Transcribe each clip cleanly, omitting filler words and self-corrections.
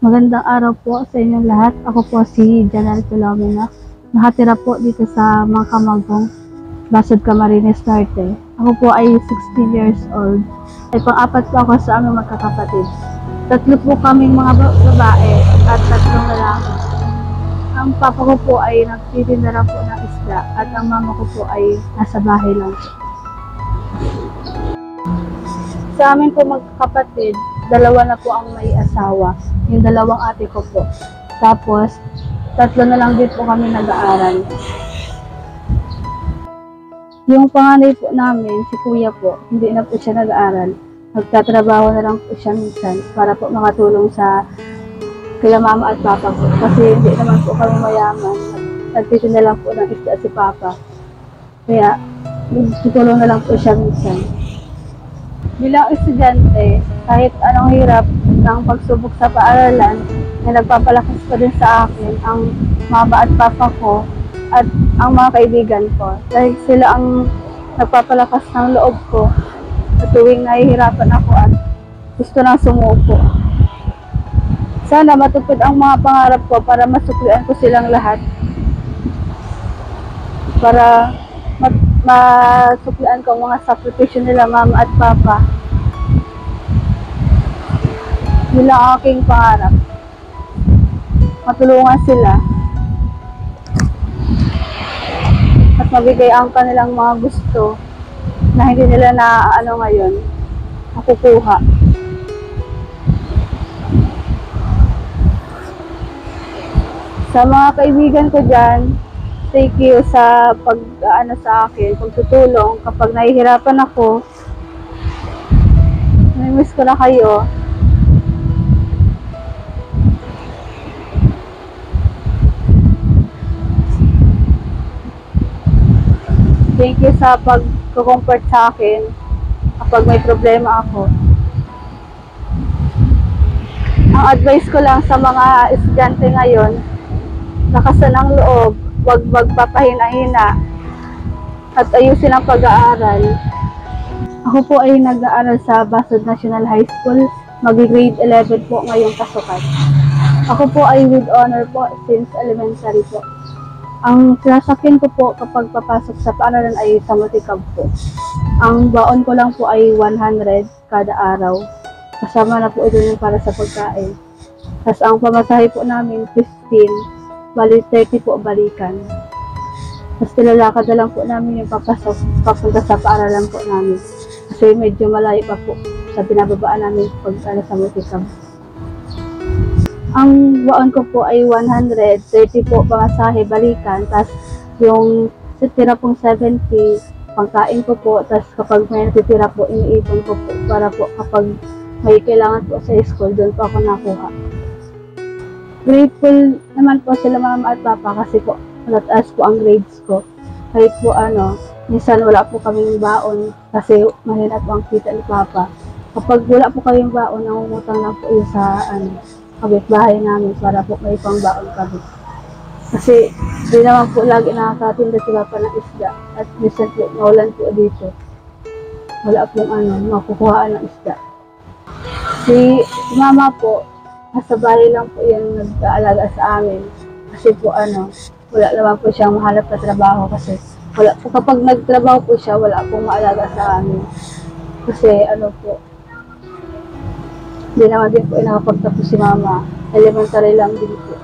Magandang araw po sa inyong lahat. Ako po si Janelle Filomena. Nakatira po dito sa Mangkamagong, Basod Camarines Norte. Ako po ay 16 years old. Ay pang-apat po ako sa aming magkakapatid. Tatlo po kaming mga babae at tatlong lalaki. Ang papa ko po ay nagtitinda lang po ng isda at ang mama ko po ay nasa bahay lang po. Sa amin po magkakapatid, dalawa na po ang may asawa. Yung dalawang ate ko po. Tapos, tatlo na lang din po kami nag-aaral. Yung panganay po namin, si kuya po, hindi na po siya nag-aaral. Nagtatrabaho na lang po siya minsan para po makatulong sa kila mama at papa po. Kasi hindi naman po kami mayaman. Nagtitinda lang po ng isda si papa. Kaya, tutulong na lang po siya minsan. Bilang estudyante, kahit anong hirap ng pagsubok sa paaralan, na nagpapalakas pa din sa akin ang mama at papa ko at ang mga kaibigan ko. Dahil sila ang nagpapalakas ng loob ko sa tuwing nahihirapan ako at gusto nang sumuko. Sana matupad ang mga pangarap ko para masuklian ko silang lahat. Para masuklian ko ang mga sakripisyo nila mama at papa. Yun lang ang aking pangarap. Matulungan sila at mabigay ang kanilang mga gusto na hindi nila naaano ngayon, nakukuha. Sa mga kaibigan ko dyan, thank you sa pag-ano sa akin, pagtutulong kapag nahihirapan ako. Namimiss ko na kayo. Thank you sa pag-comfort sa akin kapag may problema ako. Ang advice ko lang sa mga estudyante ngayon, lakasan ang loob, huwag magpapahina-hina at ayusin ang pag-aaral. Ako po ay nag-aaral sa Basod National High School, mag-grade 11 po ngayong pasukan. Ako po ay with honor po since elementary po. Ang sinasakyan ko po kapag papasok sa paaralan ay sa Moticab po. Ang baon ko lang po ay 100 kada araw. Kasama na po ito yung para sa pagkain. Tapos ang pamasahe po namin 15, bali 30 po balikan. Tapos nilalakad na lang po namin yung papasok, papunta sa paaralan po namin. Kasi medyo malayo pa po sa binababaan namin pag sa Moticab. Ang baon ko po ay 130 po pamasahe balikan, tapos yung titira pong 70 pangkain ko po, tapos kapag may natitira po iniipon ko po para po kapag may kailangan po sa school, doon po ako nakuha. Grateful naman po sila mama at papa kasi po nataas po ang grades ko. Kahit po minsan wala po kaming baon kasi mahina po ang kita ni papa. Kapag wala po kaming baon, nangungutang lang po yun sa kapitbahay namin para po may pangbaon kami. Kasi di naman po lagi nakakatinda si papa ng isda at minsan po mawalan po dito. Wala pong makukuhaan ng isda. Si mama po, nasa bahay lang po yan nag-aalaga sa amin. Kasi po wala naman po siyang mahalap na trabaho kasi wala po, kapag nagtrabaho po siya, wala pong maalaga sa amin. Kasi po, hindi naman din po nakapagtapos si mama. Elementary lang din po.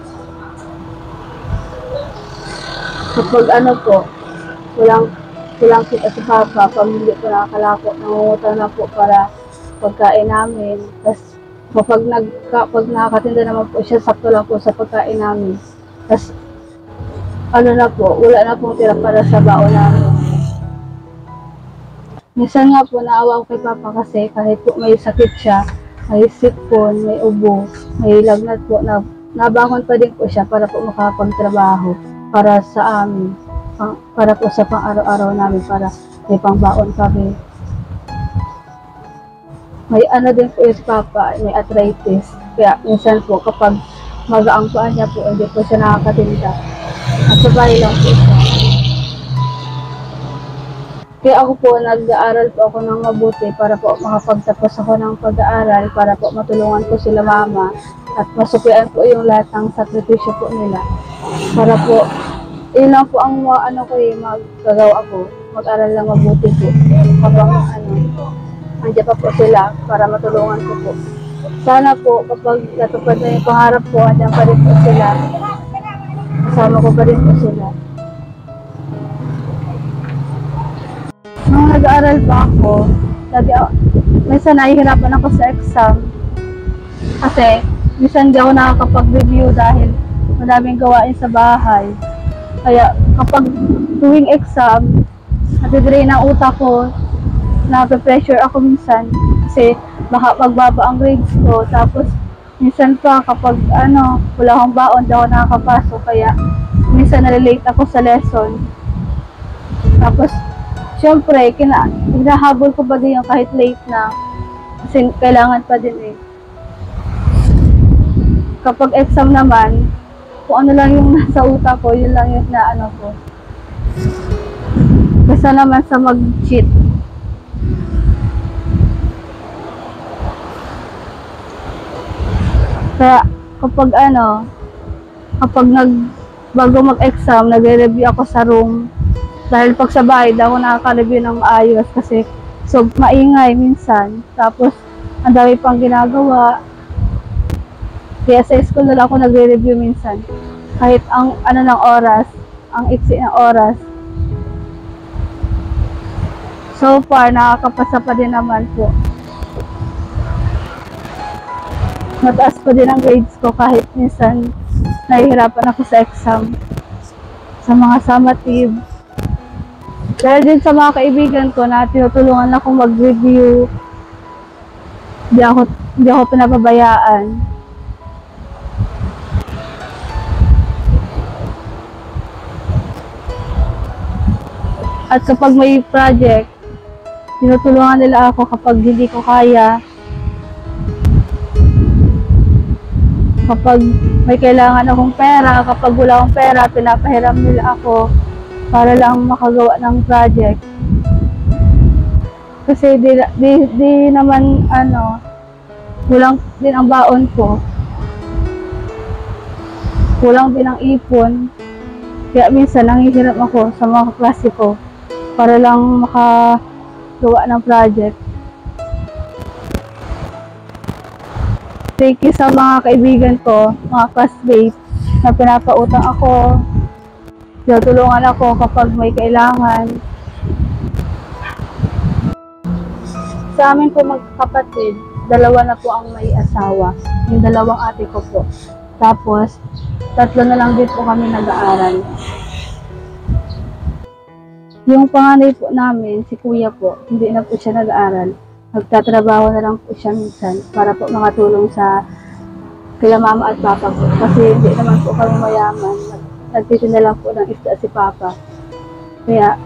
Kapag ano po, walang kita si Papa, pamilya ko nakakalako, nangungutang na po para pagkain namin. Tapos pag nakakatinda naman po siya, sakto lang po sa pagkain namin. Tapos ano na po, wala na pong tira para sa baon namin. Minsan nga po naawa ko kay Papa kasi kahit po may sakit siya, may sipon, may ubo, may lagnat po, nabangon pa din po siya para po makapagtrabaho para sa amin, para po sa pang-araw-araw namin, para may pangbaon kami. May ano din po yung Papa, may arthritis. Kaya minsan po kapag magaang paan niya po, hindi po siya nakakatinda. At sa bahay lang po siya. Kaya ako po, nag-aaral po ako ng mabuti para po makapagtapos ako ng pag-aaral, para po matulungan ko sila mama at masuklian po yung lahat ng sakripisyo po nila. Para po, yun lang po ang ano ko magagawa ko, mag-aral lang mabuti po. Kapag nandiyan pa po sila para matulungan ko po. Sana po kapag natupad na yung pangarap ko, nandiyan pa rin po sila. Kasama ko pa rin po sila. Nung nag-aaral pa ako, minsan nahihirapan ako sa exam. Kasi minsan di ako nakakapag-review dahil madaming gawain sa bahay. Kaya kapag tuwing exam, natidrain ang utak ko, nape-pressure ako minsan kasi baka pagbaba ang grades ko. Tapos minsan pa kapag wala akong baon, di ako nakakapasok. Kaya minsan nalilate ako sa lesson. Tapos siyempre, hinahabol ko pa din yung kahit late na kasi kailangan pa din eh. Kapag exam naman, kung ano lang yung nasa utak ko, yun lang yung naano ko. Basta naman sa mag-cheat. Kaya kapag bago mag-exam, nagre-review ako sa room. Dahil pag sa bahay, ako nakaka-review ng maayos kasi so maingay minsan. Tapos, ang dami pang ginagawa. Kaya sa school na lang ako nagre-review minsan. Kahit ang ng oras, ang iksi ng oras. So far, nakakapasa pa din naman po. Mataas pa din ang grades ko kahit minsan nahihirapan ako sa exam. Sa mga summative. Dahil din sa mga kaibigan ko na tinutulungan ako mag-review, di ako pinapabayaan. At kapag may project, tinutulungan nila ako kapag hindi ko kaya. Kapag may kailangan akong pera, kapag wala akong pera, pinapahiram nila ako para lang makagawa ng project. Kasi di naman kulang din ang baon ko. Kulang din ang ipon. Kaya minsan nanghihirap ako sa mga kaklase ko para lang makagawa ng project. Thank you sa mga kaibigan ko, mga classmates na pinapautang ako. Tinutulungan ako kapag may kailangan. Sa amin po magkakapatid, dalawa na po ang may asawa. Yung dalawang ate ko po. Tapos, 3 na lang din po kami nag-aaral. Yung panganay po namin, si kuya po, hindi na po siya nag-aaral. Nagtatrabaho na lang po siya minsan para po makatulong sa kila mama at papa po. Kasi hindi naman po kami mayaman. Nagtitinda lang po ng isda si Papa. Kaya,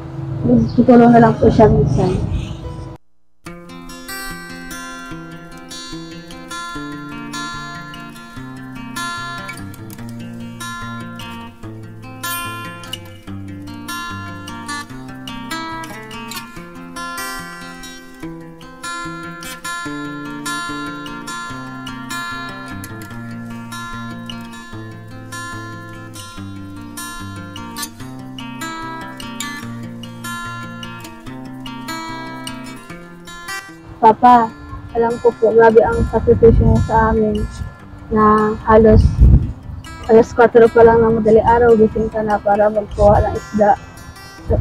tutulong na lang po siya minsan. Papa, alam ko po, grabe ang sakripisyo niyo sa amin na halos Alas 4 pa lang ng madaling araw, gising ka na para magkuha ng isda.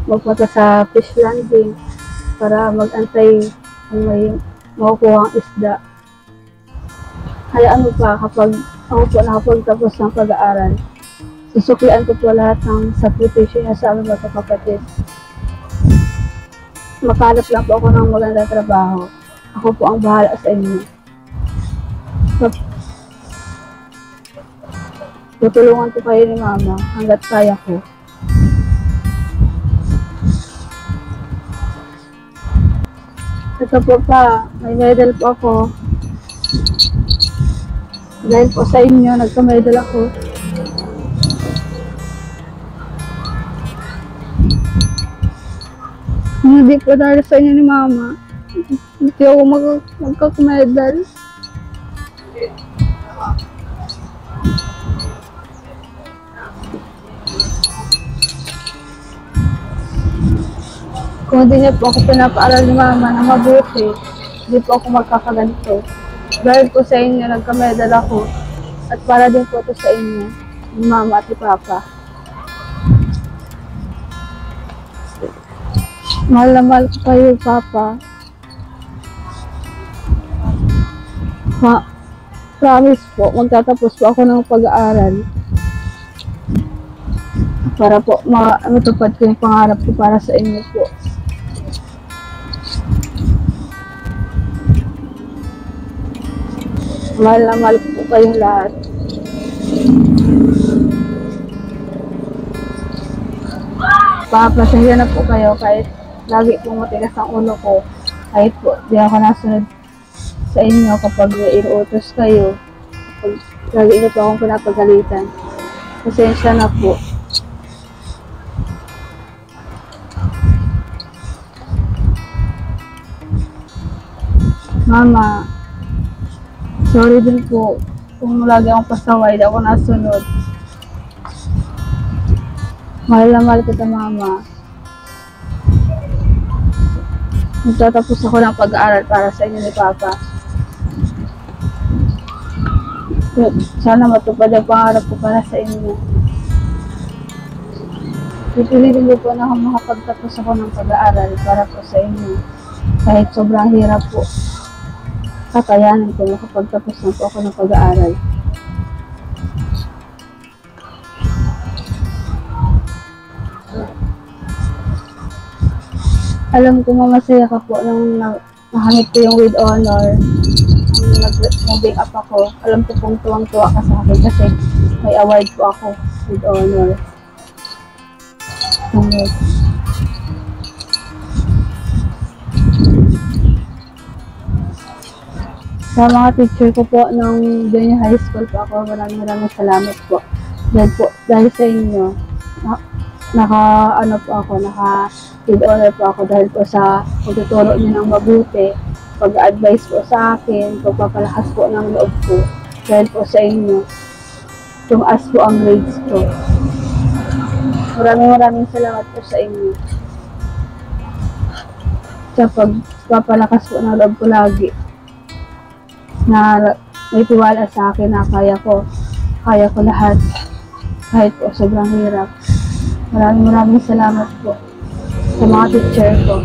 Magpunta sa fish landing para mag-antay kung may makukuha ang isda. Kaya ano pa, kapag ako po nakapagtapos ng pag-aaral, susuklian ko po lahat ng sakripisyo niya sa aming magkakapatid. Makalap lang po ako ng magandang trabaho. Ako po ang bahala sa inyo. Tutulungan ko kayo ni Mama hanggat kaya ko. Ito po pa, may medal po ako. Dahil po sa inyo, nagka-medal ako. Hindi po dahil sa inyo ni Mama. Hindi ako magka-medal. Kung hindi niyo po ako pinapaaral ni Mama na mabuti, hindi po ako magkakaganito. Dahil po sa inyo, nagka-medal ako. At para din po ito sa inyo, ni Mama at ni Papa. Mahal na mahal ko kayo, Papa. Promise po, magtatapos po ako ng pag-aaral. Para po matupad ko yung pangarap ko para sa inyo po. Mahal na mahal po kayong lahat. Papasensya na po kayo kahit lagi pong matigas ang ulo ko. Kahit po di ako nasunod sa inyo kapag inuutos kayo. Kapag lagi niyo po akong pinapagalitan. Pasensya na po. Mama, sorry din po kung lagi akong pasaway, di ako nasunod. Mahal na mahal kita, Mama. Magtatapos ako ng pag-aaral para sa inyo ni Papa. Sana matupad ang pangarap ko para sa inyo. Pipilitin ko po na makapagtapos ako ng pag-aaral para po sa inyo. Kahit sobrang hirap po. Kakayanin ko makapagtapos na po ako ng pag-aaral. Alam ko masaya ka po nung nakamit ko yung with honor. Nung nag-moving up ako, alam ko pong tuwang-tuwa ka sa akin kasi may award po ako with honor. Sa mga teacher ko po nung junior high school po ako, maraming salamat po. Dahil sa inyo, naka-with honor po ako dahil po sa pagtuturo niyo ng mabuti, pag-advise po sa akin, pagpapalakas po ng loob po. Dahil po sa inyo, tumaas po ang grades ko. Maraming salamat po sa inyo. Sa pagpapalakas po ng loob ko lagi. Na may tiwala sa akin na kaya ko lahat kahit po sobrang hirap. Maraming salamat po sa mga teacher ko.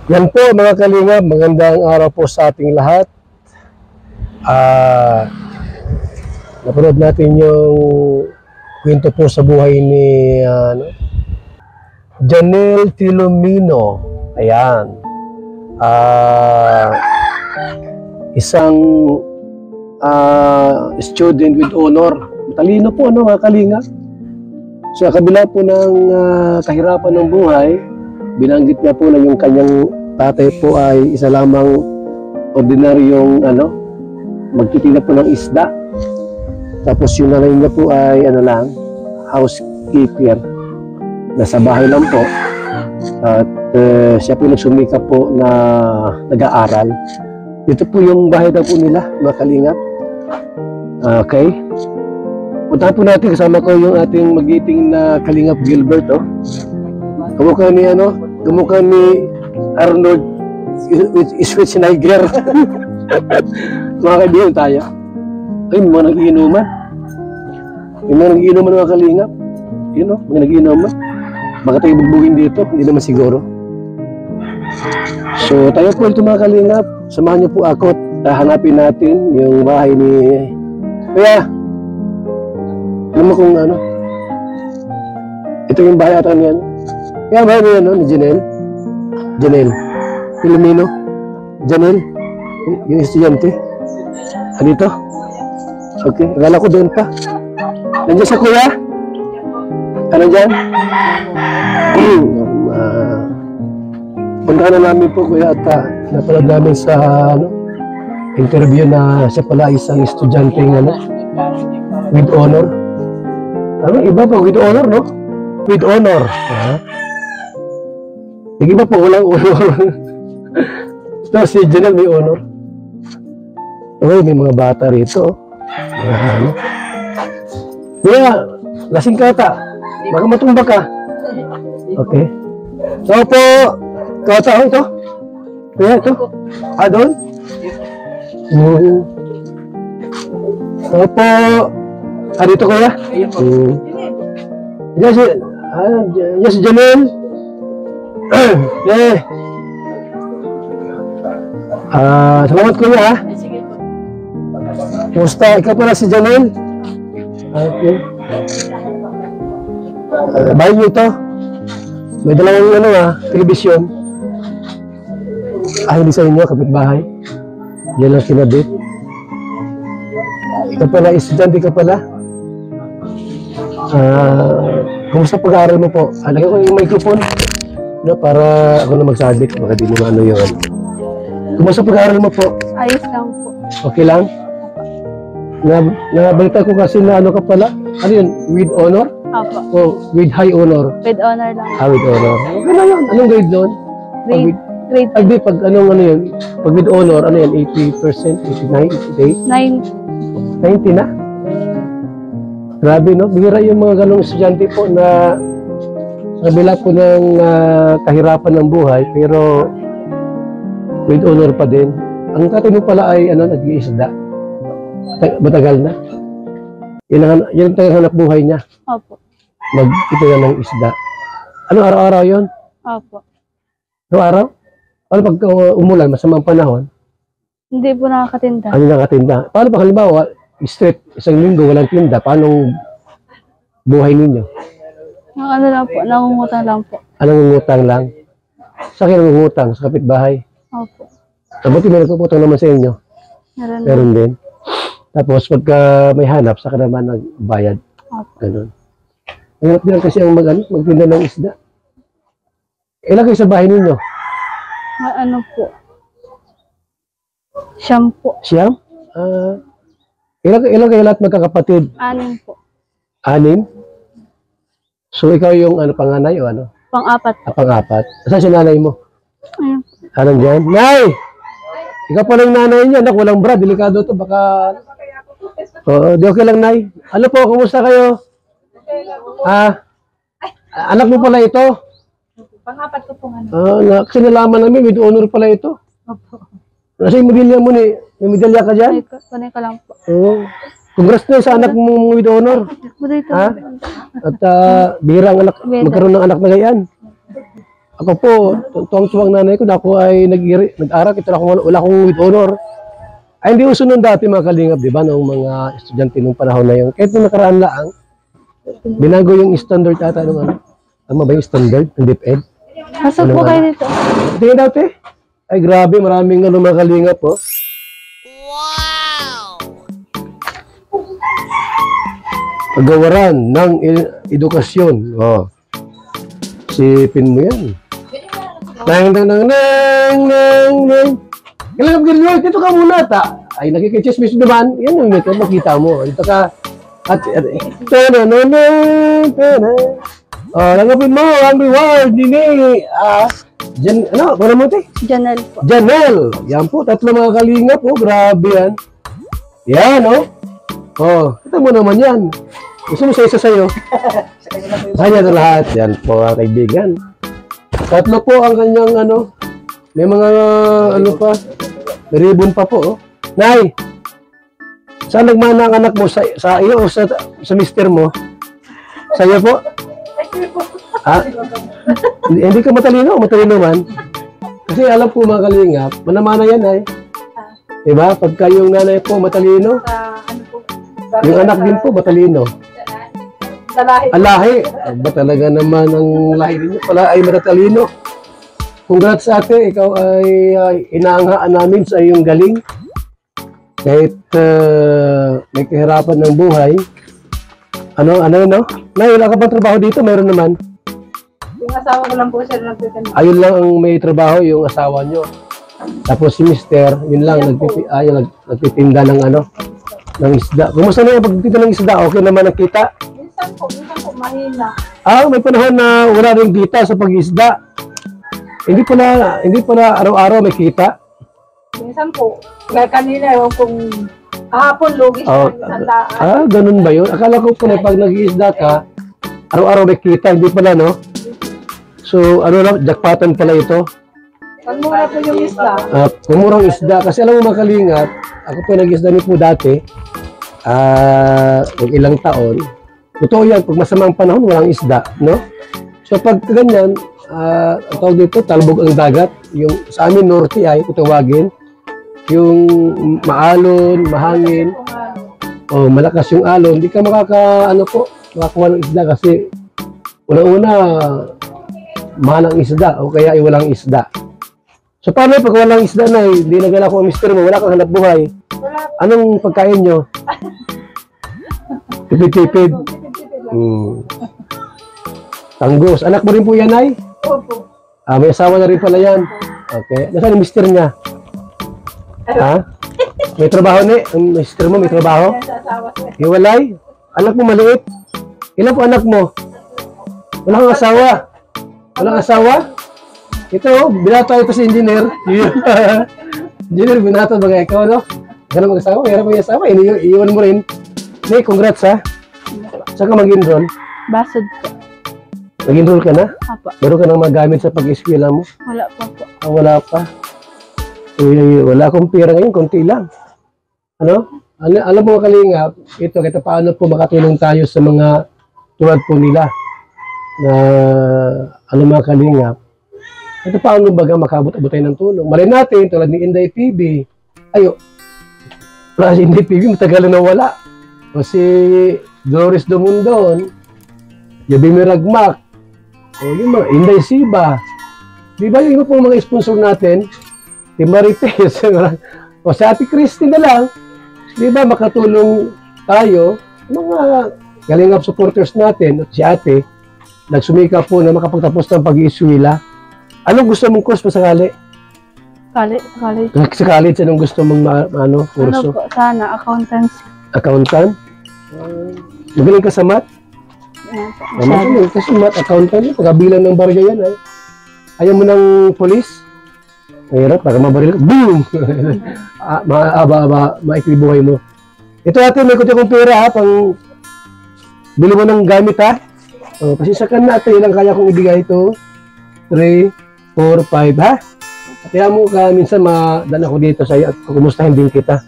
Yan po mga kalingap, magandang araw po sa ating lahat. Napanood natin yung kwento po sa buhay ni Janelle Filomeno. Ayan. Isang student with honor. Matalino po mga kalingap. Sa kabila po ng kahirapan ng buhay, binanggit niya po na yung kanyang tatay po ay isa lamang ordinaryong magtitinda po ng isda. Tapos yung nanay niya po ay housekeeper. Nasa bahay lang po. At siya po nagsumikap po na nag-aaral. Ito po yung bahay daw po nila, mga kalingap. Okay. Puntahan po natin, kasama ko yung ating magiting na Kalingap Gilbert. Kamukha ni Arnold Schwarzenegger. Mga kaibigan tayo. Ay, may mga nagiinuman. May mga nagiinuman mga kalingap. Yun o, mga nagiinuman. Baka tayo bugbugin dito, hindi naman siguro. So, tayo po ito mga kalingap. Samahan niyo po ako at hanapin natin yung bahay ni... Kuya! Alam mo kung ano? Ito yung bahay ata niyan. Kaya bahay niya, no? Ni Janelle. Janelle. Filomeno. Janelle. Yung estudyante. Dito? Okay. Akala ko doon pa. Nandiyan sa kuya? Ano dyan? Punta na namin po kuya at napalad namin sa interview na siya pala isang estudyante with honor. Ano? Iba pa with honor, no? With honor. Yung iba po walang honor. Ito si Janelle may honor. Okay, may mga bata rito. Kuya, lasing ka ata. Baka matumba ka. Okay. So po, kata ito. Kuya, ito. Doon? So po, dito kuya. Yes, Janelle. Salamat kuya ha. Kumusta? Ikaw pala si Janelle? Okay. Bahay niyo ito. May dalawang telebisyon. Hindi sa inyo, kapitbahay. Yan lang kinabit. Ikaw pala, estudyante ka pala. Kumusta pag-aaral mo po? Lagyan ko yung microphone. Para ako na magsabi. Baka di mo ano yun. Kumusta pag-aaral mo po? Ayos lang po. Okay lang? Nabalita ko kasi na ano ka pala? Ano yun? With honor? Apo. O with high honor? With honor lang. With honor. Okay na yun. Anong grade doon? Grade Di, pag anong ano yun? Pag with honor, ano yan? 80%? 89? 88? 90 na? Grabe, no? Bihira yung mga ganong estudyante po na sa kabila po ng kahirapan ng buhay, pero with honor pa din. Ang tatay mo pala ay nag-iisda. Matagal na. Yan ang hanap buhay niya. Opo. Magtitira ng isda. Ano araw-araw yun? Opo. Araw-araw? Ano pag umulan, masamang panahon? Hindi po nakakatinda. Ano nakatinda? Paano pag halimbawa, straight, isang linggo, walang tinda, paano buhay ninyo? Ano lang po, nangungutang lang po. Nangungutang lang? Sa akin nangungutang, sa kapitbahay? Opo. Buti may nagpuputang naman sa inyo? Meron din. Tapos pagka may hanap, saka naman nagbayad. Ganun. Ngayon din kasi ang magtinda ng isda. Ilan kayo sa bahay ninyo? Ano po? Siyam po. Siyam? Ilan kayo lahat magkakapatid? 6 po. 6? So ikaw yung panganay o ano? Pang-apat. Pang-apat. Saan si nanay mo? Ayun. Anong dyan? Nay! Ikaw pa lang nanay niya. Anak, walang bra. Delikado to. Baka... Oo, di okay lang, Nay. Ano po, kumusta kayo? Anak mo pala ito? Pang-apat ko po nga. Kasi nalaman namin, with honor pala ito. Opo. Nasa yung medalya mo ni? May medalya ka dyan? Kunin ko lang po. Oo. Congrats na sa anak mo with honor. At bihira ang anak, magkaroon ng anak na gayan. Ako po, tuwang-tuwang nanay ko na ako ay nag-aral. Ito wala akong with honor. Ay, hindi uso nun dati mga kalingap, di ba? Noong mga estudyante nung panahon na yun. Kahit nung nakaraan lang, binago yung standard ata nung ano. Tama ba yung standard? Ang DepEd? Pasok po kayo dito. Tingin dati? Ay, grabe. Maraming mga kalingap, po. Wow! Pagawaran ng edukasyon. Sipin mo yan. Nang. Kailangan dito ka muna ta. Ay, nakikichismis naman. Yan yung makita mo. Dito ka. At, langapin mo ang reward nini. Ano mo te? Janelle po. Janelle. Yan po, 3 mga kalingap po. Grabe yan. Yan, kita mo naman yan. Gusto mo sa isa sa'yo? Kanya na lahat. Yan po, mga kaibigan. 3 po ang kanyang may mga pa. May ribbon pa po. Nay, Saan nagmana ang anak mo? Sa iyo o sa mister mo? Sa iyo po? Ah, hindi ka matalino? Matalino man? Kasi alam po mga kalingap, manamana yan ay. Diba? Pagka yung nanay po matalino, yung anak din po matalino. Alahi. Ba talaga naman ang lahi ninyo pala ay matatalino. Congrats ate, ikaw ay inaanghaan namin sa iyong galing. Kahit may kahirapan ng buhay. Ano? Nay, wala ka bang trabaho dito? Meron naman. Yung asawa ko lang po siya nagtitinda. Ayun lang ang may trabaho, yung asawa nyo. Tapos si mister, yun lang, nagtitinda ng ng isda. Kumusta na yung pagtitinda ng isda? Okay naman ang kita? Minsan po mahina. May panahon na wala rin kita sa pag-isda. Hindi pala araw-araw may kita. Minsan po, kaya kanina yung kung kahapon lugis Oh, na isang ganun ba yun? Akala ko pala pag nag-iisda ka, araw-araw may kita, hindi pala, no? So, jackpotan pala ito. Pag mura po yung isla. Kumurang isda. Kasi alam mo mga kalingap, ako po nag-isda niyo po dati, ng ilang taon. Totoo yan, pag masamang panahon, walang isda, no? So, pag ganyan, ang tawag dito, talbog ang dagat. Yung sa amin, norte ay, kutawagin. Yung maalon, mahangin, malakas yung alon, hindi ka makakuha ng isda kasi una-una, mahal ang isda o kaya ay walang isda. So paano pag walang isda na hindi nagala ko ang mister mo, wala kang hanap buhay? Anong pagkain nyo? Tipid-tipid. Tanggos. Anak mo rin po yan, ay? Opo. May asawa na rin pala yan. Okay. Nasaan yung mister niya? Ha? May trabaho ni? Ang mister mo may trabaho? Hiwalay? Anak mo maliit? Ilan po anak mo? Wala kang asawa? Walang asawa? Ito, binata ito si engineer. Engineer, binata ba ikaw, no? Ganun mag-asawa, mayroon mo yung asawa, iiwan mo rin. Hey, congrats ha. Saan ka mag-enroll? Basod po. Mag-enroll ka na? Apo. Meron ka nang magamit sa pag-eskwela mo? Wala pa po. Wala pa. Wala akong pera ngayon, konti lang. Alam mo kalingap, ito, kahit paano po makatulong tayo sa mga tulad po nila na mga kalingap. Ito paano baga makabot-abot tayo ng tulong. Malay natin, tulad ni Inday PB. Si Inday PB, matagal na wala. O si Doris Dumundon, Yabi Miragmak, o yung mga Inday Siba. Di ba yung iba pong mga sponsor natin, si Marites, o si Ate Christy na lang, di ba makatulong tayo, mga kalingap supporters natin, at si Ate, nagsumika po na makapagtapos ng pag-iiswila. Anong gusto mong course pa sakali? College. Sa college, anong gusto mong kurso? Po, sana, accountancy. Accountant? Magaling ka sa math? Yan po. Magaling kasi math, accountant, pagkabilang ng barya yan. Ayaw mo ng police? Mahirap, baka mabaril ka. Boom! Maikli buhay mo. Ito natin, may kuti kong pera pang bili mo ng gamit pasisakan natin, ilang kaya kong ibigay ito. 3, 4, 5, ha? Kaya mo ka, minsan madala ko dito sa iyo at kumustahin din kita.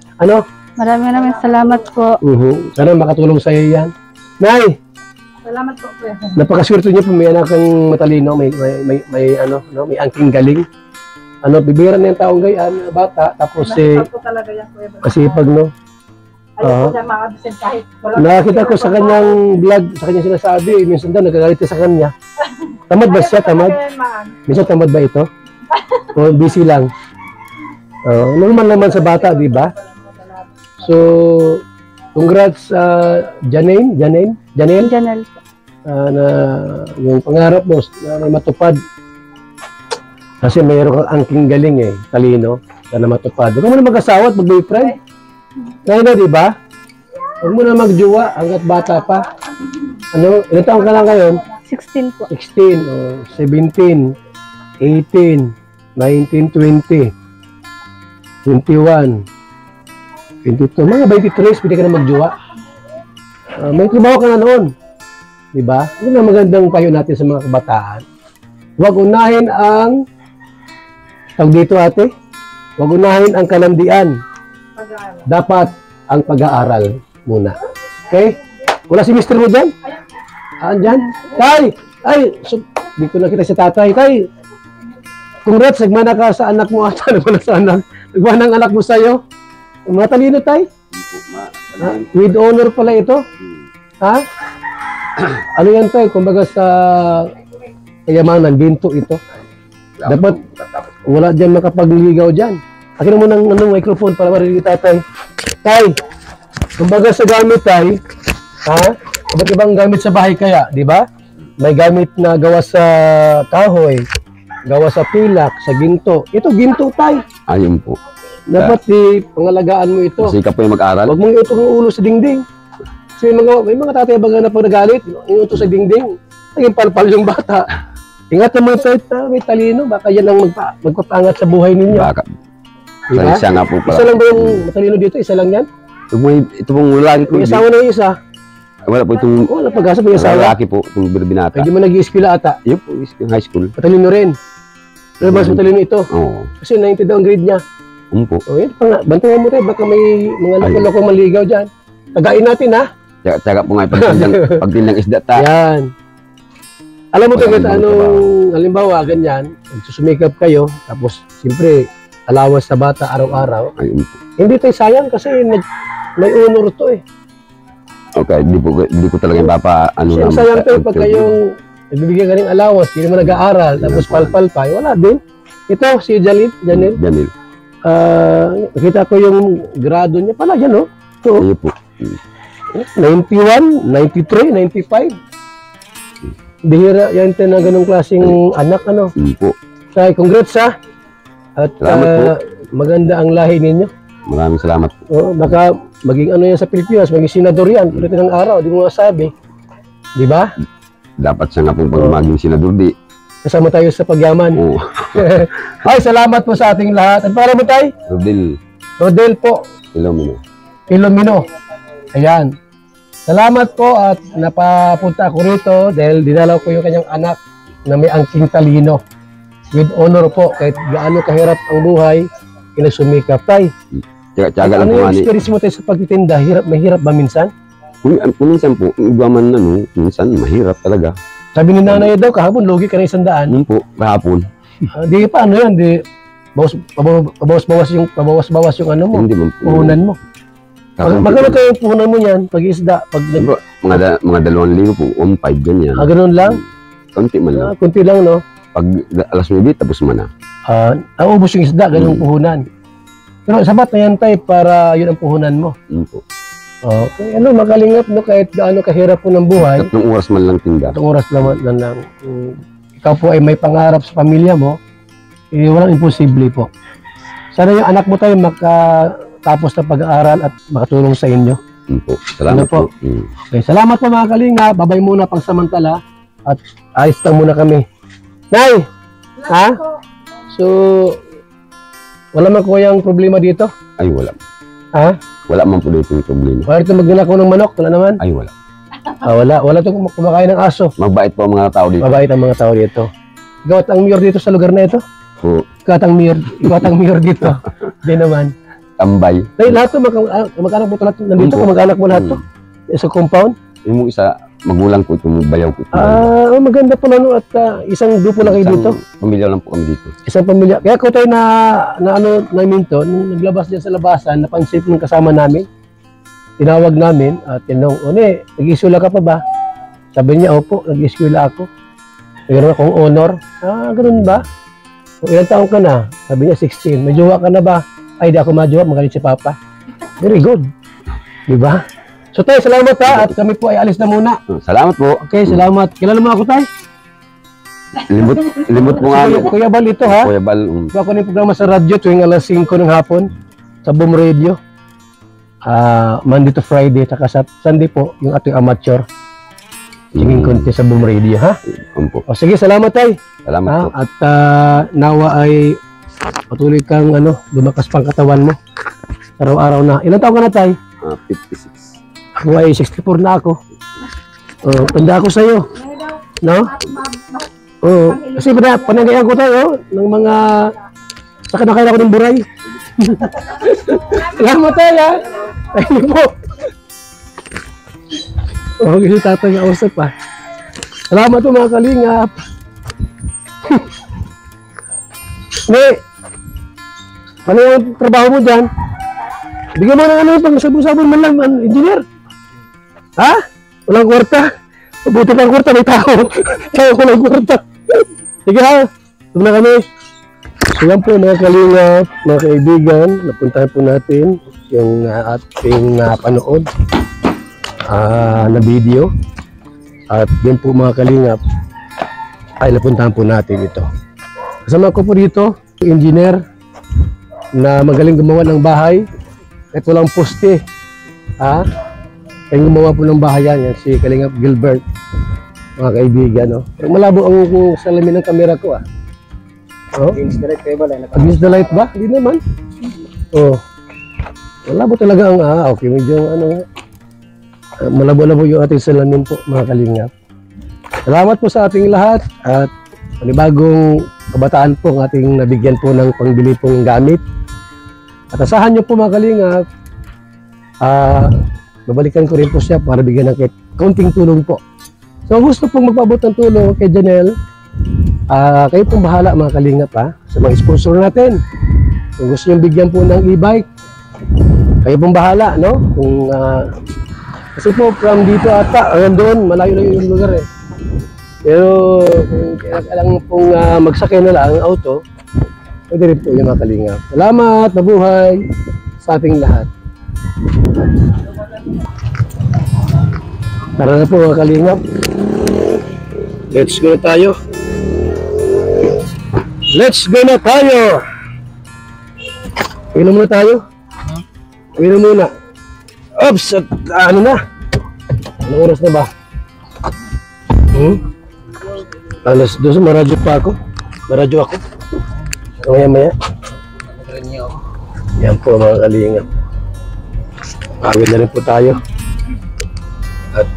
Maraming salamat po. Sana makatulong sa iyo yan. Nay! Salamat po. Napakaswerte niyo po, may anak kang matalino, may angking galing. Bibira na yung taong gayaan, bata, tapos kasipag, no? Ayaw ko siya makabisip kahit wala. Nakakita ko sa kanyang vlog, sa kanyang sinasabi, minsan daw nagagalit sa kanya. Tamad ba siya? Tamad? Minsan tamad ba ito? O busy lang? Normal naman sa bata, di ba? So, congrats Janelle. Na yung pangarap mo na matupad. Kasi mayroon kang angking galing talino, na matupad. Huwag mo na mag-asawa at mag-boyfriend. Ngayon di ba? Huwag mo na magjowa hanggat bata pa. Ilan taong ka lang ngayon? 16 po. 16, 17, 18, 19, 20, 21, 22, mga 23, pwede ka na magjowa. May trabaho ka na noon. Diba? Yun ang magandang payo natin sa mga kabataan. Huwag unahin ang tawag dito ate, huwag unahin ang kalandian. Dapat ang pag-aaral muna. Okay? Wala si mister mo dyan? Andyan? Tay! Ay! So, di ko nakita si tatay. Tay! Congrats, nagmana ka sa anak mo ata. Nagmana sa anak. Nagmana ang anak mo sa'yo. Matalino, tay? Ha? With honor pala ito? Ha? Ano yan, tay? Kumbaga sa kayamanan, ginto ito. Dapat wala dyan makapagligaw dyan. Akin mo ng microphone para marinig tatay. Tay, kumbaga sa gamit tay, ha? Iba't ibang gamit sa bahay kaya, di ba? May gamit na gawa sa kahoy, gawa sa pilak, sa ginto. Ito, ginto tay. Ayun po. Dapat pangalagaan mo ito. Kasi ka po yung mag-aral. Huwag mong iutong ang ulo sa dingding. Kasi may mga tatay baga na pag nagalit, iuto sa dingding. Naging palpal yung bata. Ingat naman sa may talino, baka yan ang magpapangat sa buhay ninyo. Baka. Diba? Isa nga po pala. Isa lang ba yung matalino dito? Isa lang yan? Ito pong lagi ko. May asawa na yung isa. Wala po itong Wala pag-asa may asawa. lalaki po, itong binata. Pwede mo nag-i-eskwela ata. Yun po, yung high school. Matalino rin. Pero mas matalino ito. Oo. Kasi 90 daw ang grade niya. Po. O yun, bantayan mo rin. Baka may mga loko-loko maligaw dyan. Tagain natin ha. Tsaga po nga pagtindang isda ta. Yan. Alam mo Wala kahit namang anong, halimbawa, ganyan, susumikap kayo, tapos, siyempre, alawas sa bata araw-araw, Ayun po. hindi tayo sayang kasi may honor to eh. Okay, di ko talaga yung papa, ano Kasi sayang to pag kayong nagbibigyan ka ng alawas, hindi mo nag-aaral, tapos palpal pa, wala din. Ito, si Janil, Janil. nakita ko yung grado niya pala, yan oh. Ito, Ayun po. 91, 93, 95. Bihira yan tayo na ganong klaseng anak, ano. Po. Tay, congrats ha. At Salamat po. maganda ang lahi ninyo. Maraming salamat po. Oh, baka maging ano yan sa Pilipinas, maging senador yan. Pwede ng araw, di mo masabi. Di ba? Dapat siya nga po pag maging senador di. Kasama tayo sa pagyaman. Oo. Ay, salamat po sa ating lahat. At para mo tayo? Rodel. Rodel po. Ilomino. Ilomino. Ayan. Salamat po at napapunta ako rito dahil dinalaw ko yung kanyang anak na may angking talino. With honor po, kahit gaano kahirap ang buhay, kinasumikap tayo. Tsaga lang Ano po yung nga ni. experience mo tayo sa pagtitinda? Mahirap ba minsan? Kung minsan po, iba man ano, minsan mahirap talaga. Sabi ni nanay daw, kahapon, logi ka na 100. Yun po, kahapon. Di pa ano yan, di pabawas-bawas yung ano mo, Hindi man po. puhunan mo. Kahapon po. Magkano kayo yung puhunan mo yan, pag isda, pag Diba, mga 2,000 po, 1,500 ganyan. ganun lang, Konti man lang. kunti lang no. Pag alas 9, tapos man na. Naubos yung isda, ganung puhunan. Pero sapat na yan tayo para yun ang puhunan mo. Yun po. Okay, ano, makalingap no, kahit gaano kahirap po ng buhay, 3 oras man lang tinda. itong oras lang lang. Ikaw po ay may pangarap sa pamilya mo, walang imposible po. Sana yung anak mo tayo makatapos ng pag-aaral at makatulong sa inyo. Yun po. Salamat Ano po? po. Mm. Okay, salamat po mga kalinga. Babay muna pang samantala at ayos lang muna kami. Nay! Ha? So, wala man kuyang problema dito? Ay, wala. Ha? Wala man po dito yung problema. Wala ito magnanakaw ng manok? Wala naman? Ay, wala. Wala. Wala ito kumakain ng aso. Magbait po ang mga tao dito. Mabait ang mga tao dito. Ikaw at ang mayor dito sa lugar na ito? Po, Ikaw at ang mayor dito? Hindi naman. tambay. Ay, lahat ito, mag-anak mo ito lahat. Nandito Opo. ka, mag-anak mo lahat ito? Sa compound? Yung isa, magulang po itong bayaw po. Maganda pala no, at isang grupo na kayo dito. Pamilya lang po kami dito. Isang pamilya. Kaya ko tayo na minto, nung naglabas dyan sa labasan, napansin ng kasama namin. Tinawag namin at tinanong, "One, nag-iskwela ka pa ba?" Sabi niya, "Opo, nag-iskwela ako. Mayroon akong honor." Ganun ba? "O, ilang taong ka na?" Sabi niya, 16. "May jowa ka na ba?" "Ay, di ako majowa, magalit si Papa." Very good. Di ba? So tayo, salamat ha. At kami po ay alis na muna. Salamat po. Okay, salamat. Kilala mo ako tayo? Limot po nga. Kuya Bal ito ha. Kuya Bal. Ito ako ng programa sa radyo tuwing alas 5 ng hapon sa Boom Radio. Monday to Friday, saka sa Sunday po, yung ating amateur singing contest sa Boom Radio, ha? O sige, salamat tayo. Salamat po. At nawa ay patuloy kang lumakas pang katawan mo. Araw-araw na. Ilan taon ka na tayo? 56. Ako ay 64 na ako. Tanda ako sa'yo. No? Kasi panagayan ko tayo ng mga sa kanakain ako ng buray. Salamat tayo, ha? Ay, hindi po. Okay, si tatay nga usap pa. Salamat po mga kalingap. May, ano yung trabaho mo dyan? Bigyan mo ng ano, pang sabon-sabon man lang, engineer. Ha? Walang kwarta? Mabuti ng kwarta, may tao. Kaya walang kwarta. Sige ha, ito na kami. So yan po mga kalingap, mga kaibigan, napuntahan po natin yung ating napanood na video. At yun po mga kalingap, ay napuntahan po natin ito. Kasama ko po dito, engineer na magaling gumawa ng bahay. Ito lang poste. Ha? Kaya gumawa po ng bahay yan si Kalingap Gilbert. Mga kaibigan, no? Malabo ang salamin ng kamera ko, ah. Oh? Against the light ba? Against the light ba? Hindi naman. Oh. Malabo talaga ang, okay, medyo, malabo-labo yung ating salamin po, mga kalingap. Salamat po sa ating lahat at panibagong kabataan po ang ating nabigyan po ng pangbili pong gamit. At asahan nyo po mga kalingap, babalikan ko rin po siya para bigyan ng kaunting tulong po. So gusto pong magpaabot ng tulong kay Janelle, kayo pong bahala mga kalingap sa mga sponsor natin. Kung gusto nyo bigyan po ng e-bike, kayo pong bahala, no? Kung, kasi po from dito ata, hanggang doon, malayo-layo yung lugar eh. Pero kung kailangan pong magsakay na lang ang auto, pwede rin po yung mga kalingap. Salamat, mabuhay sa ating lahat. Tara na po mga kalingap. Let's go na tayo. Let's go na tayo. Inom muna tayo. Inom muna. Oops, at ano na? Anong oras na ba? Alas 2, maradyo pa ako. Maradyo ako. Maya-maya. Yan po mga kalingap. Pagod na rin po tayo. At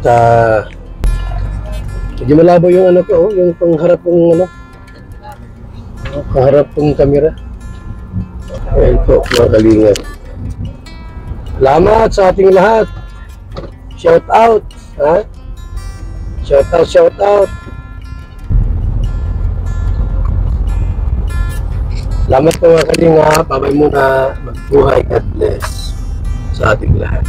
medyo malabo yung ano ko, yung pangharap kong pangharap kong kamera. Ayan po mga kalingap. Salamat sa ating lahat. Shout out, ha? Shout out, shout out. Salamat po mga kalingap. Babay muna. Magbuhay. God bless sa ating lahat.